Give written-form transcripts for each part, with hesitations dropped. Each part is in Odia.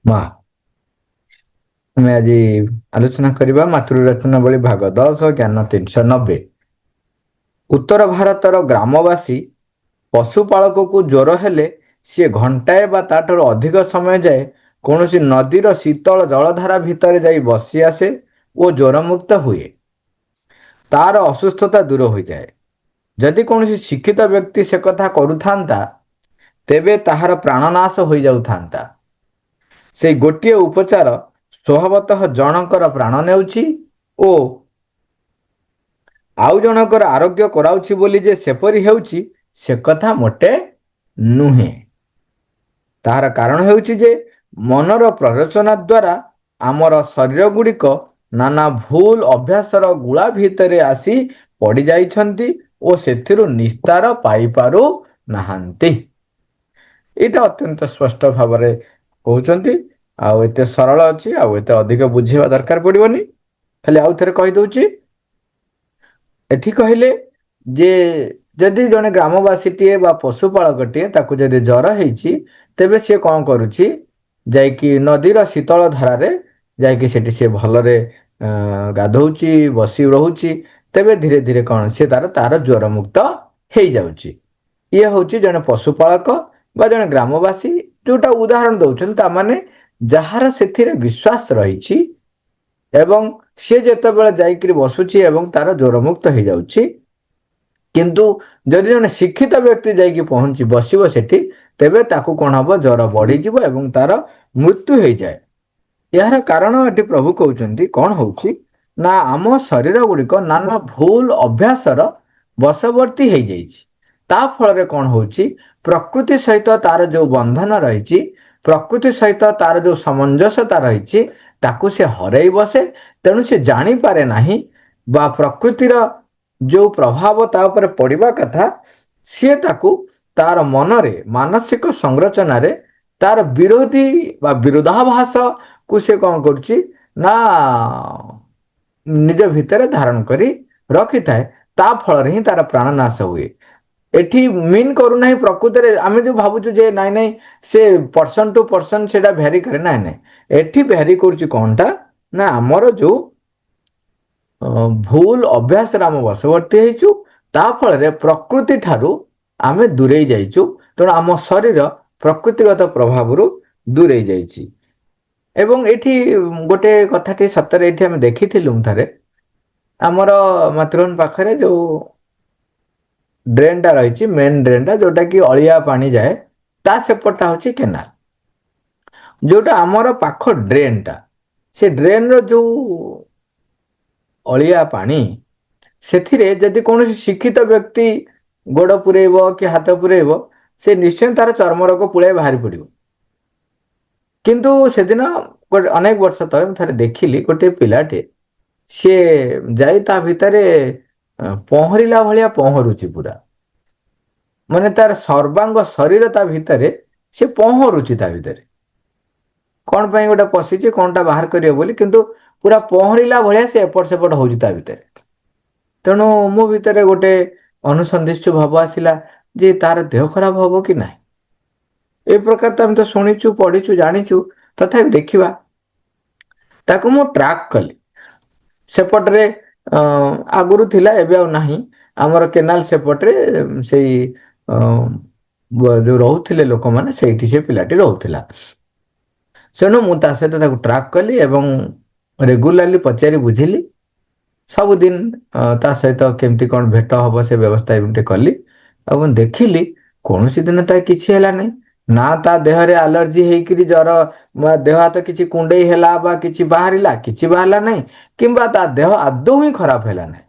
ମା ଆମେ ଆଜି ଆଲୋଚନା କରିବା ମାତୃରଚନାବଳୀ ଭାଗ 10 ଜ୍ଞାନ 390। ଉତ୍ତର ଭାରତର ଗ୍ରାମବାସୀ ପଶୁପାଳକକୁ ଜ୍ୱର ହେଲେ ସିଏ ଘଣ୍ଟାଏ ବା ତାଠାରୁ ଅଧିକ ସମୟ ଯାଏ କୌଣସି ନଦୀର ଶୀତଳ ଜଳଧାରା ଭିତରେ ଯାଇ ବସି ଆସେ ଓ ଜ୍ୱରମୁକ୍ତ ହୁଏ। ତାର ଅସୁସ୍ଥତା ଦୂର ହୋଇଯାଏ। ଯଦି କୌଣସି ଶିକ୍ଷିତ ବ୍ୟକ୍ତି ସେ କଥା କରୁଥାନ୍ତା ତେବେ ତାହାର ପ୍ରାଣନାଶ ହୋଇଯାଉଥାନ୍ତା। ସେଇ ଗୋଟିଏ ଉପଚାର ସ୍ୱଭାବତଃ ଜଣଙ୍କର ପ୍ରାଣ ନେଉଛି ଓ ଆଉ ଜଣଙ୍କର ଆରୋଗ୍ୟ କରାଉଛି ବୋଲି ଯେ ସେପରି ହେଉଛି ସେ କଥା ମୋଟେ ନୁହେଁ। ତାହାର କାରଣ ହେଉଛି ଯେ ମନର ପ୍ରରୋଚନା ଦ୍ୱାରା ଆମର ଶରୀର ଗୁଡ଼ିକ ନାନା ଭୁଲ ଅଭ୍ୟାସର ଗୁଳା ଭିତରେ ଆସି ପଡ଼ିଯାଇଛନ୍ତି ଓ ସେଥିରୁ ନିସ୍ତାର ପାଇପାରୁ ନାହାନ୍ତି। ଏଇଟା ଅତ୍ୟନ୍ତ ସ୍ପଷ୍ଟ ଭାବରେ କହୁଛନ୍ତି ଆଉ ଏତେ ସରଳ ଅଛି ଆଉ ଏତେ ଅଧିକ ବୁଝିବା ଦରକାର ପଡ଼ିବନି। ଖାଲି ଆଉ ଥରେ କହିଦଉଛି। ଏଠି କହିଲେ ଯେ ଯଦି ଜଣେ ଗ୍ରାମବାସୀଟିଏ ବା ପଶୁପାଳକଟିଏ ତାକୁ ଯଦି ଜ୍ୱର ହେଇଛି ତେବେ ସିଏ କଣ କରୁଛି ଯାଇକି ନଦୀର ଶୀତଳ ଧାରାରେ ଯାଇକି ସେଠି ସେ ଭଲରେ ଗାଧଉଛି ବସି ରହୁଛି। ତେବେ ଧୀରେ ଧୀରେ କଣ ସେ ତାର ଜ୍ୱର ମୁକ୍ତ ହେଇଯାଉଛି। ଇଏ ହଉଛି ଜଣେ ପଶୁପାଳକ ବା ଜଣେ ଗ୍ରାମବାସୀ ଯୋଉଟା ଉଦାହରଣ ଦଉଛନ୍ତି ତାମାନେ ଯାହାର ସେଥିରେ ବିଶ୍ୱାସ ରହିଛି ଏବଂ ସେ ଯେତେବେଳେ ଯାଇକିରି ବସୁଛି ଏବଂ ତାର ଜ୍ୱରମୁକ୍ତ ହେଇଯାଉଛି। କିନ୍ତୁ ଯଦି ଜଣେ ଶିକ୍ଷିତ ବ୍ୟକ୍ତି ଯାଇକି ପହଞ୍ଚି ବସିବ ସେଠି ତେବେ ତାକୁ କଣ ହବ ଜ୍ୱର ବଢିଯିବ ଏବଂ ତାର ମୃତ୍ୟୁ ହେଇଯାଏ। ଏହାର କାରଣ ଏଠି ପ୍ରଭୁ କହୁଛନ୍ତି କଣ ହଉଛି ନା ଆମ ଶରୀର ଗୁଡିକ ନାନା ଭୁଲ ଅଭ୍ୟାସର ବଶବର୍ତ୍ତୀ ହେଇଯାଇଛି। ତା ଫଳରେ କଣ ହଉଛି ପ୍ରକୃତି ସହିତ ତାର ଯୋଉ ବନ୍ଧନ ରହିଛି ପ୍ରକୃତି ସହିତ ତାର ଯୋଉ ସାମଞ୍ଜସ୍ୟତା ରହିଛି ତାକୁ ସେ ହରେଇ ବସେ। ତେଣୁ ସେ ଜାଣିପାରେ ନାହିଁ ବା ପ୍ରକୃତିର ଯୋଉ ପ୍ରଭାବ ତା ଉପରେ ପଡିବା କଥା ସିଏ ତାକୁ ତାର ମନରେ ମାନସିକ ସଂରଚନାରେ ତାର ବିରୋଧୀ ବା ବିରୋଧାଭାସ କୁ ସେ କଣ କରୁଛି ନା ନିଜ ଭିତରେ ଧାରଣ କରି ରଖିଥାଏ। ତା ଫଳରେ ହିଁ ତାର ପ୍ରାଣ ନାଶ ହୁଏ। ଏଠି ମିନ୍ କରୁନାହିଁ ପ୍ରକୃତରେ ଆମେ ଯୋଉ ଭାବୁଛୁ ଯେ ନାଇଁ ନାଇଁ ସେ ପର୍ସନ ଟୁ ପର୍ସନ ସେଇଟା ଭ୍ୟାରି କରେ ନାଇଁ ନାଇଁ ଏଠି ଭ୍ୟାରି କରୁଛି କଣଟା ନା ଆମର ଯୋଉ ଭୁଲ ଅଭ୍ୟାସରେ ଆମେ ବଶବର୍ତ୍ତୀ ହେଇଛୁ ତା ଫଳରେ ପ୍ରକୃତି ଠାରୁ ଆମେ ଦୂରେଇ ଯାଇଛୁ। ତେଣୁ ଆମ ଶରୀର ପ୍ରକୃତିଗତ ପ୍ରଭାବରୁ ଦୂରେଇ ଯାଇଛି। ଏବଂ ଏଇଠି ଗୋଟେ କଥାଟି ସତରେ ଏଇଠି ଆମେ ଦେଖିଥିଲୁ ଥରେ ଆମର ମାତୃଭୂମି ପାଖରେ ଯୋଉ ଡ୍ରେନ୍ ଟା ରହିଛି ମେନ୍ ଡ୍ରେନ୍ ଟା ଯୋଉଟା କି ଅଳିଆ ପାଣି ଯାଏ ତା ସେପଟଟା ହଉଛି କେନାଲ। ଯୋଉଟା ଆମର ପାଖ ଡ୍ରେନ୍ ଟା ସେ ଡ୍ରେନ ର ଯୋଉ ଅଳିଆ ପାଣି ସେଥିରେ ଯଦି କୌଣସି ଶିକ୍ଷିତ ବ୍ୟକ୍ତି ଗୋଡ ପୁରେଇବ କି ହାତ ପୁରେଇବ ସେ ନିଶ୍ଚୟ ତାର ଚର୍ମ ରୋଗ ପୁଳାଏ ବାହାରି ପଡିବ। କିନ୍ତୁ ସେଦିନ ଗୋଟେ ଅନେକ ବର୍ଷ ତଳେ ମୁଁ ଥରେ ଦେଖିଲି ଗୋଟେ ପିଲାଟେ ସିଏ ଯାଇ ତା ଭିତରେ ପହଁରିଲା ଭଳିଆ ପହଁରୁଛି ପୁରା। ମାନେ ତାର ସର୍ବାଙ୍ଗ ଶରୀର ତା ଭିତରେ ସେ ପହଁରୁଛି ତା ଭିତରେ। କଣ ପାଇଁ ଗୋଟେ ପଶିଛି କଣଟା ବାହାର କରିବ ବୋଲି କିନ୍ତୁ ପୁରା ପହଁରିଲା ଭଳିଆ ସେ ଏପଟ ସେପଟ ହଉଛି ତା ଭିତରେ। ତେଣୁ ମୋ ଭିତରେ ଗୋଟେ ଅନୁସନ୍ଧିତ୍ସୁ ଭାବ ଆସିଲା ଯେ ତାର ଦେହ ଖରାପ ହବ କି ନାହିଁ। ଏ ପ୍ରକାର ତ ଆମେ ତ ଶୁଣିଛୁ ପଢିଛୁ ଜାଣିଛୁ ତଥାପି ଦେଖିବା। ତାକୁ ମୁଁ ଟ୍ରାକ୍ କଲି। ସେପଟରେ ଆଗରୁ ଥିଲା ଏବେ ଆଉ ନାହିଁ। ଆମର କେନାଲ ସେପଟରେ ସେଇ ଅ ଯୋଉ ରହୁଥିଲେ ଲୋକମାନେ ସେଇଠି ସେ ପିଲାଟି ରହୁଥିଲା। ତେଣୁ ମୁଁ ତା ସହିତ ତାକୁ ଟ୍ରାକ୍ କଲି ଏବଂ ରେଗୁଲାରଲି ପଚାରି ବୁଝିଲି। ସବୁଦିନ ତା ସହିତ କେମିତି କଣ ଭେଟ ହବ ସେ ବ୍ୟବସ୍ଥା ଏମିତି କଲି। ଏବଂ ଦେଖିଲି କୌଣସି ଦିନ ତ କିଛି ହେଲାନି। ନା ତା ଦେହରେ ଆଲର୍ଜି ହେଇକରି ଜର ଦେହ ହାତ କିଛି କୁଣ୍ଡେଇ ହେଲା ବା କିଛି ବାହାରିଲା କିଛି ବାହାରିଲା ନାହିଁ। କିମ୍ବା ତା ଦେହ ଆଦୌ ହିଁ ଖରାପ ହେଲା ନାହିଁ।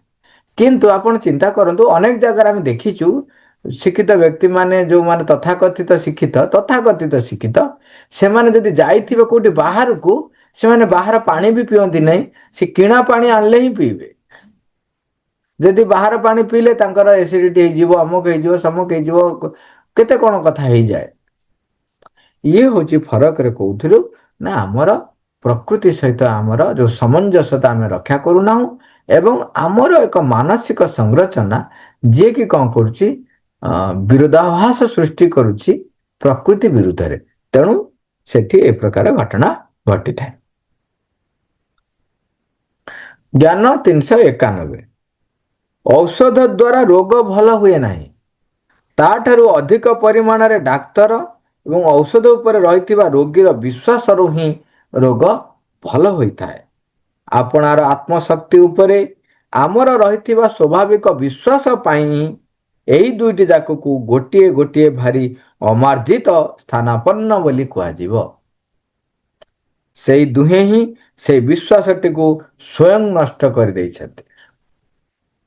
କିନ୍ତୁ ଆପଣ ଚିନ୍ତା କରନ୍ତୁ ଅନେକ ଜାଗାରେ ଆମେ ଦେଖିଛୁ ଶିକ୍ଷିତ ବ୍ୟକ୍ତି ମାନେ ଯୋଉମାନେ ତଥାକଥିତ ଶିକ୍ଷିତ ସେମାନେ ଯଦି ଯାଇଥିବେ କୋଉଠି ବାହାରକୁ ସେମାନେ ବାହାର ପାଣି ବି ପିଅନ୍ତି ନାହିଁ ସେ କିଣା ପାଣି ଆଣିଲେ ହିଁ ପିଇବେ। ଯଦି ବାହାର ପାଣି ପିଇଲେ ତାଙ୍କର ଏସିଡିଟି ହେଇଯିବ ଅମକ ହେଇଯିବ ସମକ ହେଇଯିବ କେତେ କଣ କଥା ହେଇଯାଏ। ଇଏ ହଉଛି ଫରକରେ କହୁଥିଲୁ ନା ଆମର ପ୍ରକୃତି ସହିତ ଆମର ଯୋଉ ସମଞ୍ଜସ୍ୟତା ଆମେ ରକ୍ଷା କରୁନାହୁଁ। ଏବଂ ଆମର ଏକ ମାନସିକ ସଂରଚନା ଯିଏକି କଣ କରୁଛି ବିରୋଧାଭାସ ସୃଷ୍ଟି କରୁଛି ପ୍ରକୃତି ବିରୁଦ୍ଧରେ। ତେଣୁ ସେଠି ଏ ପ୍ରକାର ଘଟଣା ଘଟିଥାଏ। ଜ୍ଞାନ 391। ଔଷଧ ଦ୍ୱାରା ରୋଗ ଭଲ ହୁଏ ନାହିଁ, ତାଠାରୁ ଅଧିକ ପରିମାଣରେ ଡାକ୍ତର ଏବଂ ଔଷଧ ଉପରେ ରହିଥିବା ରୋଗୀର ବିଶ୍ୱାସରୁ ହିଁ ରୋଗ ଭଲ ହୋଇଥାଏ। ଆପଣାର ଆତ୍ମଶକ୍ତି ଉପରେ ଆମର ରହିଥିବା ସ୍ୱାଭାବିକ ବିଶ୍ୱାସ ପାଇଁ ଏହି ଦୁଇଟି ଯାକକୁ ଗୋଟିଏ ଗୋଟିଏ ଭାରି ଅମାର୍ଜିତ ସ୍ଥାନାପନ୍ନ ବୋଲି କୁହାଯିବ। ସେଇ ଦୁହେଁ ହିଁ ସେଇ ବିଶ୍ୱାସଟିକୁ ସ୍ୱୟଂ ନଷ୍ଟ କରିଦେଇଛନ୍ତି।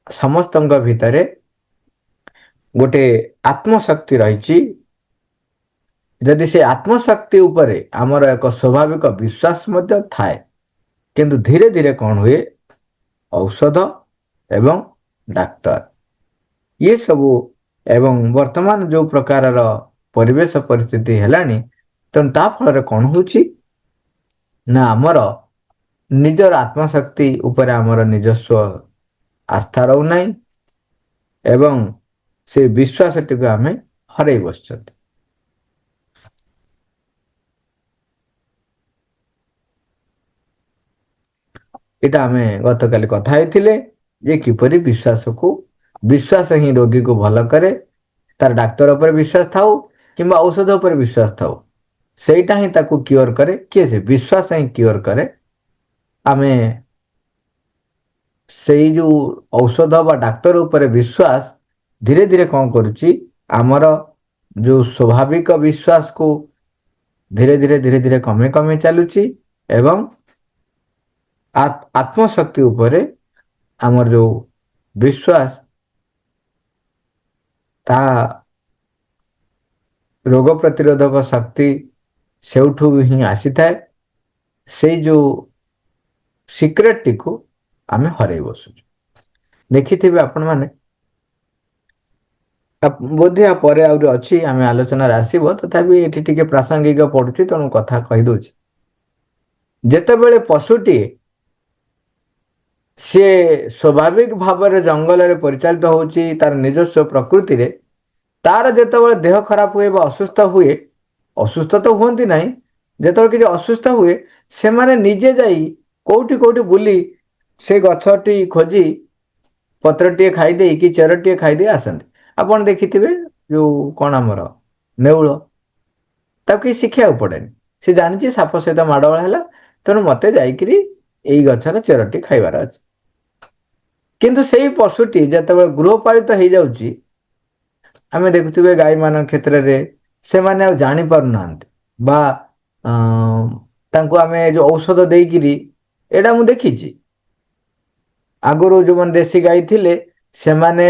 ସମସ୍ତଙ୍କ ଭିତରେ ଗୋଟେ ଆତ୍ମଶକ୍ତି ରହିଛି। ଯଦି ସେ ଆତ୍ମଶକ୍ତି ଉପରେ ଆମର ଏକ ସ୍ୱାଭାବିକ ବିଶ୍ୱାସ ମଧ୍ୟ ଥାଏ, କିନ୍ତୁ ଧୀରେ ଧୀରେ କ'ଣ ହୁଏ, ଔଷଧ ଏବଂ ଡାକ୍ତର ଇଏ ସବୁ ଏବଂ ବର୍ତ୍ତମାନ ଯେଉଁ ପ୍ରକାରର ପରିବେଶ ପରିସ୍ଥିତି ହେଲାଣି, ତେଣୁ ତା ଫଳରେ କ'ଣ ହେଉଛି ନା ଆମର ନିଜର ଆତ୍ମଶକ୍ତି ଉପରେ ଆମର ନିଜସ୍ୱ ଆସ୍ଥା ରହୁନାହିଁ ଏବଂ ସେ ବିଶ୍ୱାସଟିକୁ ଆମେ ହରେଇ ବସିଛନ୍ତି। ଏଇଟା ଆମେ ଗତକାଲି କଥା ହେଇଥିଲେ ଯେ କିପରି ବିଶ୍ୱାସ ହିଁ ରୋଗୀକୁ ଭଲ କରେ। ତାର ଡାକ୍ତର ଉପରେ ବିଶ୍ୱାସ ଥାଉ କିମ୍ବା ଔଷଧ ଉପରେ ବିଶ୍ୱାସ ଥାଉ, ସେଇଟା ହିଁ ତାକୁ କ୍ୟୁଅର କରେ। କିଏ? ସେ ବିଶ୍ୱାସ ହିଁ କ୍ୟୁଅର କରେ। ଆମେ ସେଇ ଯେଉଁ ଔଷଧ ବା ଡାକ୍ତର ଉପରେ ବିଶ୍ୱାସ ଧୀରେ ଧୀରେ କ'ଣ କରୁଛି, ଆମର ଯେଉଁ ସ୍ୱାଭାବିକ ବିଶ୍ୱାସକୁ ଧୀରେ ଧୀରେ ଧୀରେ ଧୀରେ କମି କମି ଚାଲୁଛି ଏବଂ ଆତ୍ମଶକ୍ତି ଉପରେ ଆମର ଯେଉଁ ବିଶ୍ୱାସ, ତାହା ରୋଗ ପ୍ରତିରୋଧକ ଶକ୍ତି ସେଉଠୁ ହିଁ ଆସିଥାଏ। ସେଇ ଯେଉଁ ସିକ୍ରେଟଟିକୁ ଆମେ ହରେଇ ବସୁଛୁ। ଦେଖିଥିବେ ଆପଣମାନେ, ବୋଧେ ପରେ ଆହୁରି ଅଛି, ଆମେ ଆଲୋଚନାରେ ଆସିବ, ତଥାପି ଏଠି ଟିକେ ପ୍ରାସଙ୍ଗିକ ପଡୁଛି ତେଣୁ କଥା କହିଦଉଛି। ଯେତେବେଳେ ପଶୁଟିଏ ସିଏ ସ୍ୱାଭାବିକ ଭାବରେ ଜଙ୍ଗଲରେ ପରିଚାଳିତ ହେଉଛି ତାର ନିଜସ୍ୱ ପ୍ରକୃତିରେ, ତାର ଯେତେବେଳେ ଦେହ ଖରାପ ହୁଏ ବା ଅସୁସ୍ଥ ହୁଏ, ଅସୁସ୍ଥ ତ ହୁଅନ୍ତି ନାହିଁ, ଯେତେବେଳେ କିଛି ଅସୁସ୍ଥ ହୁଏ ସେମାନେ ନିଜେ ଯାଇ କୋଉଠି କୋଉଠି ବୁଲି ସେ ଗଛଟି ଖୋଜି ପତ୍ରଟିଏ ଖାଇଦେଇ କି ଚେରଟିଏ ଖାଇଦେଇ ଆସନ୍ତି। ଆପଣ ଦେଖିଥିବେ ଯୋଉ କ'ଣ ଆମର ନେଉଳ, ତାକୁ କିଛି ଶିଖିବାକୁ ପଡେନି, ସେ ଜାଣିଛି ସାପ ସହିତ ମାଡ଼ଗୋଳ ହେଲା, ତେଣୁ ମତେ ଯାଇକିରି ଏଇ ଗଛର ଚେରଟି ଖାଇବାର ଅଛି। କିନ୍ତୁ ସେଇ ପଶୁଟି ଯେତେବେଳେ ଗୃହପାଳିତ ହେଇଯାଉଛି, ଆମେ ଦେଖୁଥିବେ ଗାଈ ମାନଙ୍କ କ୍ଷେତ୍ରରେ ସେମାନେ ଆଉ ଜାଣି ପାରୁନାହାନ୍ତି ବା ତାଙ୍କୁ ଆମେ ଯୋଉ ଔଷଧ ଦେଇକିରି, ଏଇଟା ମୁଁ ଦେଖିଛି ଆଗରୁ ଯୋଉମାନେ ଦେଶୀ ଗାଈ ଥିଲେ ସେମାନେ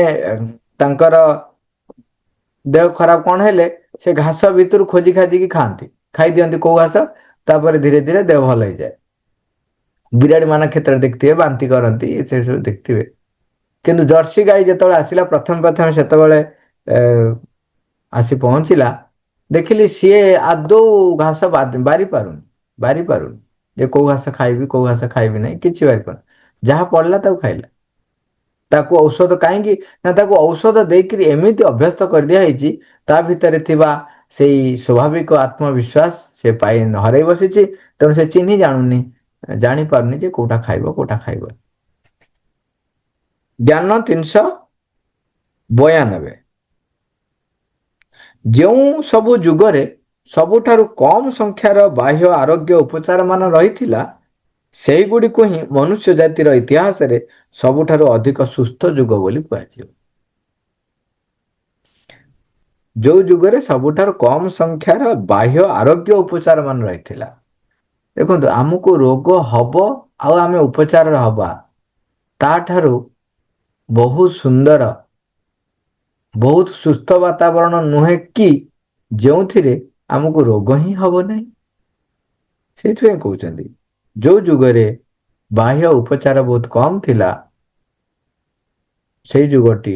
ତାଙ୍କର ଦେହ ଖରାପ କ'ଣ ହେଲେ ସେ ଘାସ ଭିତରୁ ଖୋଜି ଖାଜିକି ଖାଆନ୍ତି, ଖାଇଦିଅନ୍ତି କୋଉ ଘାସ, ତାପରେ ଧୀରେ ଧୀରେ ଦେହ ଭଲ ହେଇଯାଏ। ବିରାଡ଼ି ମାନଙ୍କ କ୍ଷେତ୍ରରେ ଦେଖିଥିବେ ବାନ୍ତି କରନ୍ତି, ସେ ସବୁ ଦେଖିଥିବେ। କିନ୍ତୁ ଜର୍ସି ଗାଈ ଯେତେବେଳେ ଆସିଲା ପ୍ରଥମେ ପ୍ରଥମେ ସେତେବେଳେ ଆସି ପହଞ୍ଚିଲା, ଦେଖିଲି ସିଏ ଆଦୌ ଘାସ ବାରି ପାରୁନି ଯେ କୋଉ ଘାସ ଖାଇବି କୋଉ ଘାସ ଖାଇବି ନାହିଁ, କିଛି ବାରିପାରୁନି। ଯାହା ପଡିଲା ତାକୁ ଖାଇଲା। ତାକୁ ଔଷଧ କାହିଁକି ନା ତାକୁ ଔଷଧ ଦେଇକିରି ଏମିତି ଅଭ୍ୟସ୍ତ କରିଦିଆ ହେଇଛି, ତା ଭିତରେ ଥିବା ସେଇ ସ୍ୱାଭାବିକ ଆତ୍ମବିଶ୍ୱାସ ସେ ହରେଇ ବସିଛି। ତେଣୁ ସେ ଚିହ୍ନି ଜାଣିପାରୁନି ଯେ କୋଉଟା ଖାଇବ କୋଉଟା ଖାଇବ। ଜ୍ଞାନ 392। ଯେଉଁ ସବୁ ଯୁଗରେ ସବୁଠାରୁ କମ ସଂଖ୍ୟାର ବାହ୍ୟ ଆରୋଗ୍ୟ ଉପଚାର ମାନ ରହିଥିଲା, ସେଇଗୁଡ଼ିକୁ ହିଁ ମନୁଷ୍ୟ ଜାତିର ଇତିହାସରେ ସବୁଠାରୁ ଅଧିକ ସୁସ୍ଥ ଯୁଗ ବୋଲି କୁହାଯିବ। ଯୋଉ ଯୁଗରେ ସବୁଠାରୁ କମ ସଂଖ୍ୟାର ବାହ୍ୟ ଆରୋଗ୍ୟ ଉପଚାର ମାନ ରହିଥିଲା। ଦେଖନ୍ତୁ, ଆମକୁ ରୋଗ ହବ ଆଉ ଆମେ ଉପଚାରରେ ହବା, ତାଠାରୁ ବହୁତ ସୁନ୍ଦର, ବହୁତ ସୁସ୍ଥ ବାତାବରଣ ନୁହେଁ କି ଯେଉଁଥିରେ ଆମକୁ ରୋଗ ହିଁ ହବ ନାହିଁ। ସେଇଥିପାଇଁ କହୁଛନ୍ତି ଯୋଉ ଯୁଗରେ ବାହ୍ୟ ଉପଚାର ବହୁତ କମ ଥିଲା, ସେଇ ଯୁଗଟି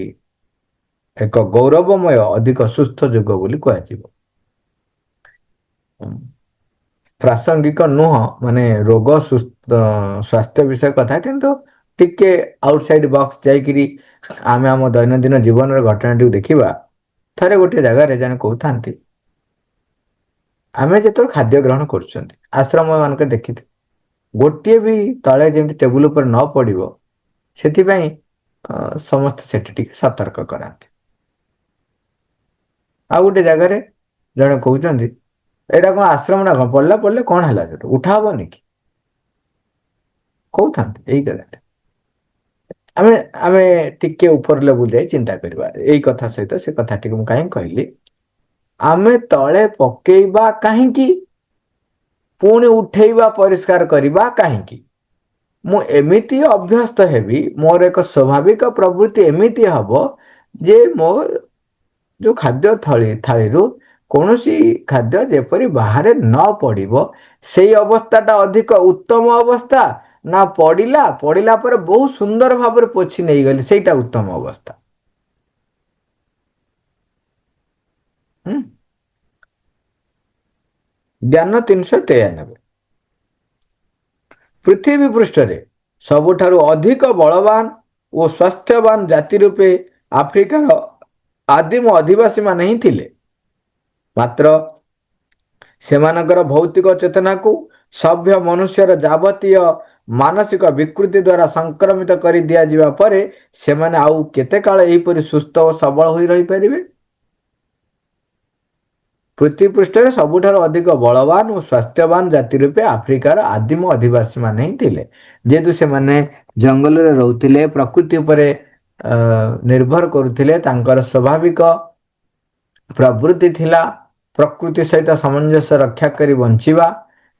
ଏକ ଗୌରବମୟ ଅଧିକ ସୁସ୍ଥ ଯୁଗ ବୋଲି କୁହାଯିବ। ପ୍ରାସଙ୍ଗିକ ନୁହଁ, ମାନେ ରୋଗ ସ୍ୱାସ୍ଥ୍ୟ ବିଷୟ କଥା, କିନ୍ତୁ ଟିକେ ଆଉଟସାଇଡ ବକ୍ସ ଯାଇକିରି ଆମେ ଆମ ଦୈନନ୍ଦିନ ଜୀବନର ଘଟଣାଟିକୁ ଦେଖିବା। ଥରେ ଗୋଟିଏ ଜାଗାରେ ଜଣେ କହୁଥାନ୍ତି ଆମେ ଯେତେବେଳେ ଖାଦ୍ୟ ଗ୍ରହଣ କରୁଛନ୍ତି ଆଶ୍ରମ ମାନଙ୍କରେ ଦେଖିଥିବେ ଗୋଟିଏ ବି ତଳେ ଯେମିତି ଟେବୁଲ ଉପରେ ନ ପଡିବ ସେଥିପାଇଁ ସମସ୍ତେ ସେଠି ଟିକେ ସତର୍କ କରାନ୍ତି। ଆଉ ଗୋଟେ ଜାଗାରେ ଜଣେ କହୁଛନ୍ତି ଏଇଟା କଣ ଆଶ୍ରମ ନା କଣ, ପଡିଲା ପଡିଲେ କଣ ହେଲା, ସେଠୁ ଉଠା ହବନି କି, କହୁଥାନ୍ତି ଏଇ କଥାଟା। ଆମେ ଆମେ ଟିକେ ଉପର ଲେବୁଲ ଯାଇ ଚିନ୍ତା କରିବା ଏଇ କଥା ସହିତ ସେ କଥା ଟିକେ ମୁଁ କାହିଁକି କହିଲି, ଆମେ ତଳେ ପକେଇବା କାହିଁକି, ପୁଣି ଉଠେଇବା ପରିଷ୍କାର କରିବା କାହିଁକି। ମୁଁ ଏମିତି ଅଭ୍ୟସ୍ତ ହେବି, ମୋର ଏକ ସ୍ୱାଭାବିକ ପ୍ରବୃତ୍ତି ଏମିତି ହବ ଯେ ମୋ ଯୋଉ ଖାଦ୍ୟ ଥାଳିରୁ କୌଣସି ଖାଦ୍ୟ ଯେପରି ବାହାରେ ନ ପଡିବ, ସେଇ ଅବସ୍ଥାଟା ଅଧିକ ଉତ୍ତମ ଅବସ୍ଥା ନା ପଡିଲା ପରେ ବହୁତ ସୁନ୍ଦର ଭାବରେ ପୋଛି ନେଇଗଲି ସେଇଟା ଉତ୍ତମ ଅବସ୍ଥା। ହୁଁ। ଜ୍ଞାନ 393। ପୃଥିବୀ ପୃଷ୍ଠରେ ସବୁଠାରୁ ଅଧିକ ବଳବାନ ଓ ସ୍ୱାସ୍ଥ୍ୟବାନ ଜାତି ରୂପେ ଆଫ୍ରିକାର ଆଦିମ ଅଧିବାସୀ ମାନେ ହିଁ ଥିଲେ। ମାତ୍ର ସେମାନଙ୍କର ଭୌତିକ ଚେତନାକୁ ସଭ୍ୟ ମନୁଷ୍ୟର ଯାବତୀୟ ମାନସିକ ବିକୃତି ଦ୍ୱାରା ସଂକ୍ରମିତ କରି ଦିଆଯିବା ପରେ ସେମାନେ ଆଉ କେତେ କାଳ ଏହିପରି ସୁସ୍ଥ ଓ ସବଳ ହୋଇ ରହିପାରିବେ। ପୃଥିବୀ ପୃଷ୍ଠରେ ସବୁଠାରୁ ଅଧିକ ବଳବାନ ଓ ସ୍ୱାସ୍ଥ୍ୟବାନ ଜାତି ରୂପେ ଆଫ୍ରିକାର ଆଦିମ ଅଧିବାସୀ ମାନେ ହିଁ ଥିଲେ। ଯେହେତୁ ସେମାନେ ଜଙ୍ଗଲରେ ରହୁଥିଲେ, ପ୍ରକୃତି ଉପରେ ନିର୍ଭର କରୁଥିଲେ, ତାଙ୍କର ସ୍ୱାଭାବିକ ପ୍ରବୃତ୍ତି ଥିଲା ପ୍ରକୃତି ସହିତ ସାମଞ୍ଜସ୍ୟ ରକ୍ଷା କରି ବଞ୍ଚିବା,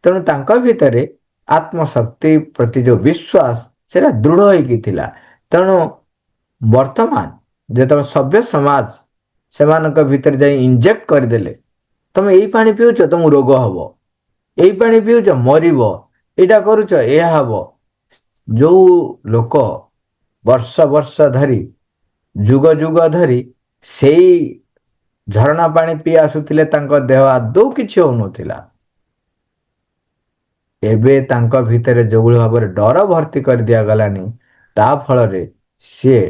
ତେଣୁ ତାଙ୍କ ଭିତରେ ଆତ୍ମଶକ୍ତି ପ୍ରତି ଯୋଉ ବିଶ୍ୱାସ ସେଟା ଦୃଢ ହେଇକି ଥିଲା। ତେଣୁ ବର୍ତ୍ତମାନ ଯେତେବେଳେ ସଭ୍ୟ ସମାଜ ସେମାନଙ୍କ ଭିତରେ ଯାଇ ଇଞ୍ଜେକ୍ଟ କରିଦେଲେ, ତମେ ଏଇ ପାଣି ପିଉଛ ତମକୁ ରୋଗ ହବ, ଏଇ ପାଣି ପିଉଛ ମରିବ, ଏଇଟା କରୁଛ ଏହା ହବ, ଯୋଉ ଲୋକ ବର୍ଷ ବର୍ଷ ଧରି ଯୁଗ ଯୁଗ ଧରି ସେଇ ଝରଣା ପାଣି ପିଇ ଆସୁଥିଲେ, ତାଙ୍କ ଦେହ ଆଦୌ କିଛି ହଉନଥିଲା। ଏବେ ତାଙ୍କ ଭିତରେ ଯୋଉଭଳି ଭାବରେ ଡର ଭର୍ତ୍ତି କରି ଦିଆଗଲାଣି, ତା ଫଳରେ ସିଏ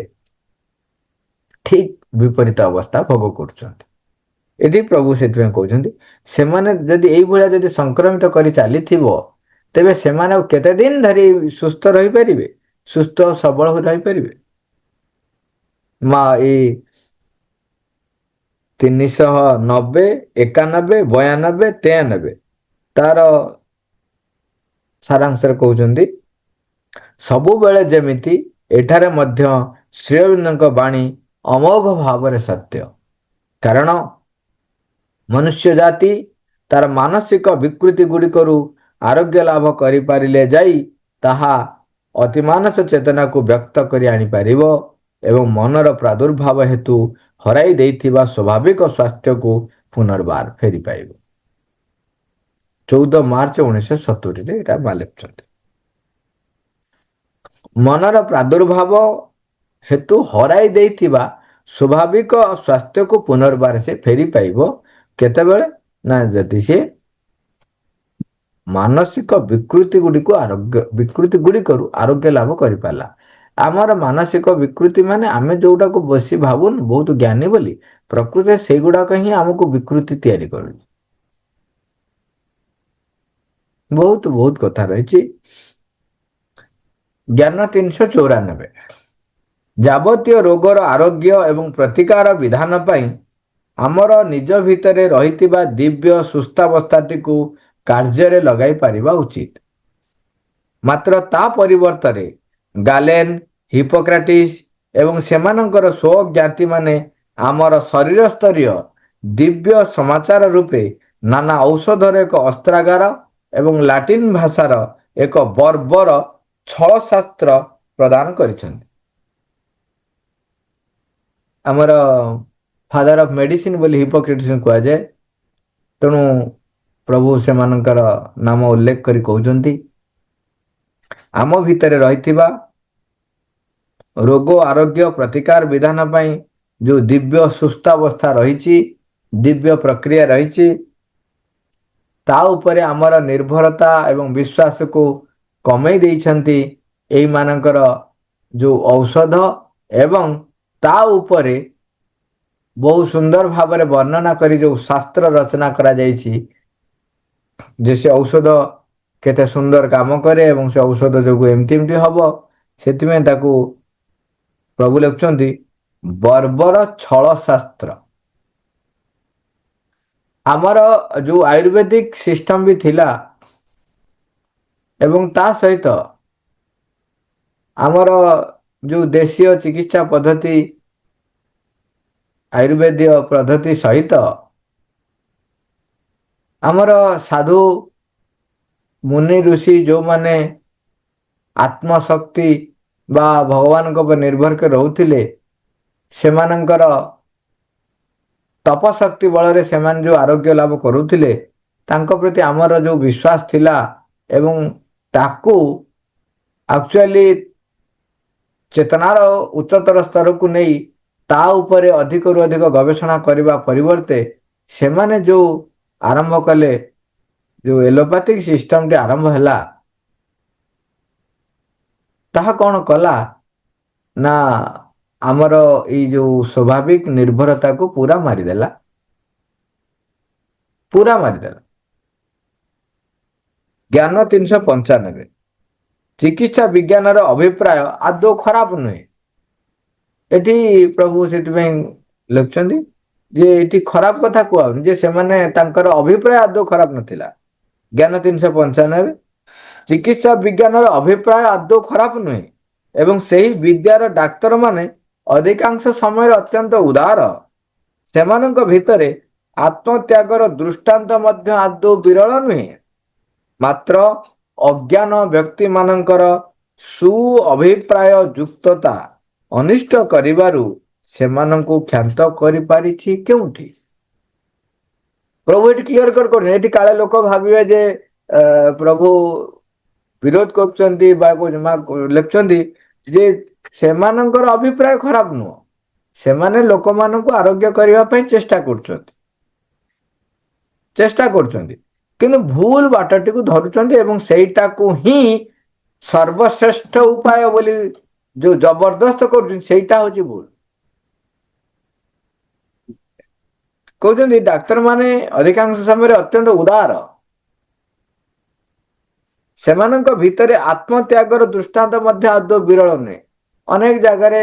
ଠିକ ବିପରୀତ ଅବସ୍ଥା ଭୋଗ କରୁଛନ୍ତି। ଏଠି ପ୍ରଭୁ ସେଥିପାଇଁ କହୁଛନ୍ତି ସେମାନେ ଯଦି ଏଇଭଳିଆ ଯଦି ସଂକ୍ରମିତ କରି ଚାଲିଥିବ, ତେବେ ସେମାନେ ଆଉ କେତେ ଦିନ ଧରି ସୁସ୍ଥ ରହିପାରିବେ, ସୁସ୍ଥ ସବଳ ରହିପାରିବେ। ମା ଏଇ 390, 91, 92, 93 ତାର ସାରାଂଶରେ କହୁଛନ୍ତି ସବୁବେଳେ ଯେମିତି ଏଠାରେ ମଧ୍ୟ ଶ୍ରୀ ଅରବିନ୍ଦଙ୍କ ବାଣୀ ଅମୋଘ ଭାବରେ ସତ୍ୟ। କାରଣ ମନୁଷ୍ୟ ଜାତି ତାର ମାନସିକ ବିକୃତି ଗୁଡ଼ିକରୁ ଆରୋଗ୍ୟ ଲାଭ କରିପାରିଲେ ଯାଇ ତାହା ଅତିମାନସ ଚେତନାକୁ ବ୍ୟକ୍ତ କରି ଆଣିପାରିବ ଏବଂ ମନର ପ୍ରାଦୁର୍ଭାବ ହେତୁ ହରାଇ ଦେଇଥିବା ସ୍ୱାଭାବିକ ସ୍ୱାସ୍ଥ୍ୟକୁ ପୁନର୍ବାର ଫେରି ପାଇବ। 14 ମାର୍ଚ୍ଚ 1970ରେ ଏଟା ଲେଖୁଛନ୍ତି। ମନର ପ୍ରାଦୁର୍ଭାବ ହେତୁ ହରାଇ ଦେଇଥିବା ସ୍ୱାଭାବିକ ସ୍ୱାସ୍ଥ୍ୟକୁ ପୁନର୍ବାର ସେ ଫେରି ପାଇବ କେତେବେଳେ, ନା ଯଦି ସେ ମାନସିକ ବିକୃତି ଗୁଡ଼ିକରୁ ଆରୋଗ୍ୟ ଲାଭ କରିପାରିଲା। ଆମର ମାନସିକ ବିକୃତି ମାନେ ଆମେ ଯୋଉଟାକୁ ବସି ଭାବୁନୁ ବହୁତ ଜ୍ଞାନୀ ବୋଲି, ପ୍ରକୃତରେ ସେଇଗୁଡାକ ହିଁ ଆମକୁ ବିକୃତି ତିଆରି କରୁଛି। ବହୁତ ବହୁତ କଥା ରହିଛି। ଜ୍ଞାନ 394। ଯାବତୀୟ ରୋଗର ଆରୋଗ୍ୟ ଏବଂ ପ୍ରତିକାର ବିଧାନ ପାଇଁ ଆମର ନିଜ ଭିତରେ ରହିଥିବା ଦିବ୍ୟ ସୁସ୍ଥାବସ୍ଥାଟିକୁ କାର୍ଯ୍ୟରେ ଲଗାଇ ପାରିବା ଉଚିତ। ମାତ୍ର ତା ପରିବର୍ତ୍ତରେ ଗାଲେନ, ହିପୋକ୍ରାଟିସ୍ ଏବଂ ସେମାନଙ୍କର ସ୍ୱଜ୍ଞାତି ମାନେ ଆମର ଶରୀର ସ୍ତରୀୟ ଦିବ୍ୟ ସମାଚାର ରୂପେ ନାନା ଔଷଧର ଏକ ଅସ୍ତ୍ରାଗାର ଏବଂ ଲାଟିନ ଭାଷାର ଏକ ବର୍ବର ଛଳଶାସ୍ତ୍ର ପ୍ରଦାନ କରିଛନ୍ତି। ଆମର ଫାଦର ଅଫ ମେଡିସିନ ବୋଲି ହିପୋକ୍ରେଟିସକୁ କୁହାଯାଏ। ତେଣୁ ପ୍ରଭୁ ସେମାନଙ୍କର ନାମ ଉଲ୍ଲେଖ କରି କହୁଛନ୍ତି ଆମ ଭିତରେ ରହିଥିବା ରୋଗ ଆରୋଗ୍ୟ ପ୍ରତିକାର ବିଧାନ ପାଇଁ ଯୋଉ ଦିବ୍ୟ ସୁସ୍ଥାବସ୍ଥା ରହିଛି, ଦିବ୍ୟ ପ୍ରକ୍ରିୟା ରହିଛି, ତା ଉପରେ ଆମର ନିର୍ଭରତା ଏବଂ ବିଶ୍ୱାସକୁ କମେଇ ଦେଇଛନ୍ତି ଏଇମାନଙ୍କର ଯୋଉ ଔଷଧ, ଏବଂ ତା ଉପରେ ବହୁ ସୁନ୍ଦର ଭାବରେ ବର୍ଣ୍ଣନା କରି ଯୋଉ ଶାସ୍ତ୍ର ରଚନା କରାଯାଇଛି, ଯେ ସେ ଔଷଧ କେତେ ସୁନ୍ଦର କାମ କରେ ଏବଂ ସେ ଔଷଧ ଯୋଗୁ ଏମିତି ଏମିତି ହବ। ସେଥିପାଇଁ ତାକୁ ପ୍ରଭୁ ଲେଖୁଛନ୍ତି ବର୍ବର ଛଳ ଶାସ୍ତ୍ର। ଆମର ଯୋଉ ଆୟୁର୍ବେଦିକ ସିଷ୍ଟମ ବି ଥିଲା ଏବଂ ତା ସହିତ ଆମର ଯୋଉ ଦେଶୀୟ ଚିକିତ୍ସା ପଦ୍ଧତି ଆୟୁର୍ବେଦୀୟ ପଦ୍ଧତି ସହିତ ଆମର ସାଧୁ ମୁନି ଋଷି ଯୋଉମାନେ ଆତ୍ମଶକ୍ତି ବା ଭଗବାନଙ୍କ ଉପରେ ନିର୍ଭର କରି ରହୁଥିଲେ ସେମାନଙ୍କର ତପଶକ୍ତି ବଳରେ ସେମାନେ ଯୋଉ ଆରୋଗ୍ୟ ଲାଭ କରୁଥିଲେ ତାଙ୍କ ପ୍ରତି ଆମର ଯୋଉ ବିଶ୍ୱାସ ଥିଲା ଏବଂ ତାକୁ ଆକ୍ଚୁଆଲି ଚେତନାର ଉଚ୍ଚତର ସ୍ତରକୁ ନେଇ ତା ଉପରେ ଅଧିକରୁ ଅଧିକ ଗବେଷଣା କରିବା ପରିବର୍ତ୍ତେ ସେମାନେ ଯୋଉ ଆରମ୍ଭ କଲେ ଯୋଉ ଏଲୋପାଥିକ ସିଷ୍ଟମଟି ଆରମ୍ଭ ହେଲା ତାହା କଣ କଲା ନା ଆମର ଏଇ ଯୋଉ ସ୍ୱାଭାବିକ ନିର୍ଭରତାକୁ ପୁରା ମାରିଦେଲା। ପୁରା ମାରିଦେଲା। ଜ୍ଞାନ 395। ଚିକିତ୍ସା ବିଜ୍ଞାନର ଅଭିପ୍ରାୟ ଆଦୌ ଖରାପ ନୁହେଁ। ଏଠି ପ୍ରଭୁ ସେଥିପାଇଁ ଲେଖୁଛନ୍ତି ଯେ ଏଠି ଖରାପ କଥା କୁହାହଉନି ଯେ ସେମାନେ ତାଙ୍କର ଅଭିପ୍ରାୟ ଆଦୌ ଖରାପ ନଥିଲା। ଜ୍ଞାନ 395। ଚିକିତ୍ସା ବିଜ୍ଞାନର ଅଭିପ୍ରାୟ ଆଦୌ ଖରାପ ନୁହେଁ ଏବଂ ସେହି ବିଦ୍ୟାର ଡାକ୍ତର ମାନେ ଅଧିକାଂଶ ସମୟରେ ଅତ୍ୟନ୍ତ ଉଦାର। ସେମାନଙ୍କ ଭିତରେ ଆତ୍ମତ୍ୟାଗର ଦୃଷ୍ଟାନ୍ତ ମଧ୍ୟ ଆଦୌ ବିରଳ ନୁହେଁ। ମାତ୍ର ଅଜ୍ଞାନ ବ୍ୟକ୍ତି ମାନଙ୍କର ସୁ ଅଭିପ୍ରାୟ ଯୁକ୍ତତା ଅନିଷ୍ଟ କରିବାରୁ ସେମାନଙ୍କୁ କ୍ଷାନ୍ତ କରିପାରିଛି କେଉଁଠି? ପ୍ରଭୁ ଏଠି କ୍ଲିୟର କଟ କରୁନି ଏଠି କାଳେ ଲୋକ ଭାବିବେ ଯେ ପ୍ରଭୁ ବିରୋଧ କରୁଛନ୍ତି ବା ଲେଖୁଛନ୍ତି ଯେ ସେମାନଙ୍କର ଅଭିପ୍ରାୟ ଖରାପ ନୁହଁ। ସେମାନେ ଲୋକମାନଙ୍କୁ ଆରୋଗ୍ୟ କରିବା ପାଇଁ ଚେଷ୍ଟା କରୁଛନ୍ତି। ଚେଷ୍ଟା କରୁଛନ୍ତି କିନ୍ତୁ ଭୁଲ ବାଟଟିକୁ ଧରୁଛନ୍ତି ଏବଂ ସେଇଟାକୁ ହିଁ ସର୍ବଶ୍ରେଷ୍ଠ ଉପାୟ ବୋଲି ଯୋଉ ଜବରଦସ୍ତ କରୁଛନ୍ତି ସେଇଟା ହଉଛି ଭୁଲ। କହୁଛନ୍ତି ଡାକ୍ତର ମାନେ ଅଧିକାଂଶ ସମୟରେ ଅତ୍ୟନ୍ତ ଉଦାର। ସେମାନଙ୍କ ଭିତରେ ଆତ୍ମତ୍ୟାଗର ଦୃଷ୍ଟାନ୍ତ ମଧ୍ୟ ଆଦୌ ବିରଳ ନୁହେଁ। ଅନେକ ଜାଗାରେ